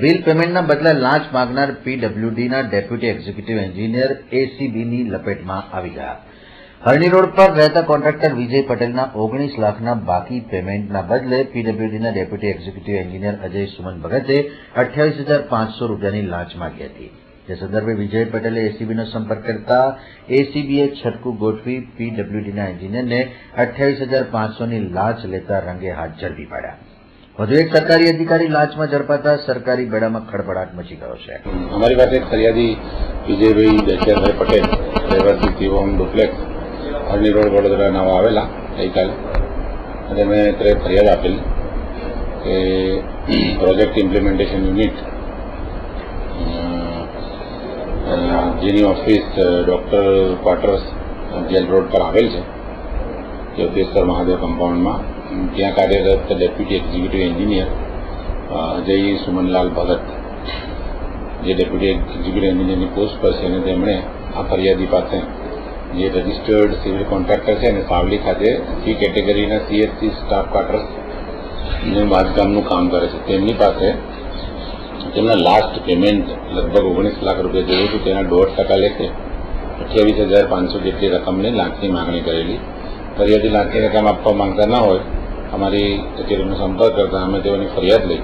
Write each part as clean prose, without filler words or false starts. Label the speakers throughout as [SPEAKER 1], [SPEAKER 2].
[SPEAKER 1] Bill પેમેન્ટના બદલે લાંચ માંગનાર પીડબ્લ્યુડીના deputy executive engineer એસીબીની લપેટમાં આવી ગયા. હરણી રોડ પર રહેતા કોન્ટ્રાક્ટર વિજય પટેલના 19 લાખના બાકી પેમેન્ટના બદલે પીડબ્લ્યુડીના deputy executive engineer Ajay Suman ભગતે 28,500 રૂપિયાની લાંચ માંગી હતી. તે સંદર્ભે વિજય પટેલે એસીબીનો સંપર્ક કરતા એસીબીએ છટકું ગોઠવી પીડબ્લ્યુડીના એન્જિનિયરને 28,500ની લાંચ લેતા રંગે હાથ ઝડપી પાડ્યા. વધુ એક સરકારી અધિકારી લાંચમાં ઝડપાતા સરકારી બેડામાં ખળભળાટ મચી ગયો છે.
[SPEAKER 2] અમારી પાસે એક ફરિયાદી વિજયભાઈ દશરથભાઈ પટેલ રહેવાસી સીઓમ ડુપ્લેક્સ હરણી રોડ વડોદરા નવા આવેલા ગઈકાલે અને મેં અત્યારે ફરિયાદ આપેલી કે પ્રોજેક્ટ ઇમ્પ્લિમેન્ટેશન યુનિટ જેની office doctor quarters jail road પર આવેલ છે યોગેશ્વર મહાદેવ કમ્પાઉન્ડમાં ત્યાં કાર્યરત deputy executive engineer Ajay Sumanlal Bhagat જે ડેપ્યુટી એક્ઝિક્યુટિવ એન્જિનિયરની પોસ્ટ પર છે અને તેમણે આ ફરિયાદી પાસે જે રજિસ્ટર્ડ સિવિલ કોન્ટ્રાક્ટર છે અને સાવલી ખાતે સી કેટેગરીના સીએસસી સ્ટાફ ક્વાર્ટર્સનું બાંધકામનું કામ કરે છે તેમની પાસે તેમના લાસ્ટ પેમેન્ટ લગભગ 19 લાખ રૂપિયા જેવું હતું તેના 1.5% લેખે 28,500 જેટલી રકમની લાંચની માંગણી કરેલી. ફરિયાદી લાંચની રકમ આપવા માંગતા ન હોય અમારી કચેરીનો સંપર્ક કરતા અમે તેઓની ફરિયાદ લઈ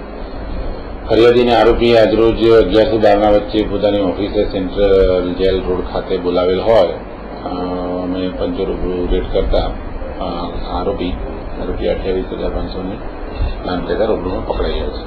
[SPEAKER 2] ફરિયાદીને આરોપી આજરોજ 11 થી 12 વચ્ચે પોતાની ઓફિસે સેન્ટ્રલ જેલ રોડ ખાતે બોલાવેલ હોય અમે પંચો રૂપિયા રેટ કરતા આરોપી 28,500ની લાંચ લેતા રૂબરૂમાં પકડાઈ ગયા છે.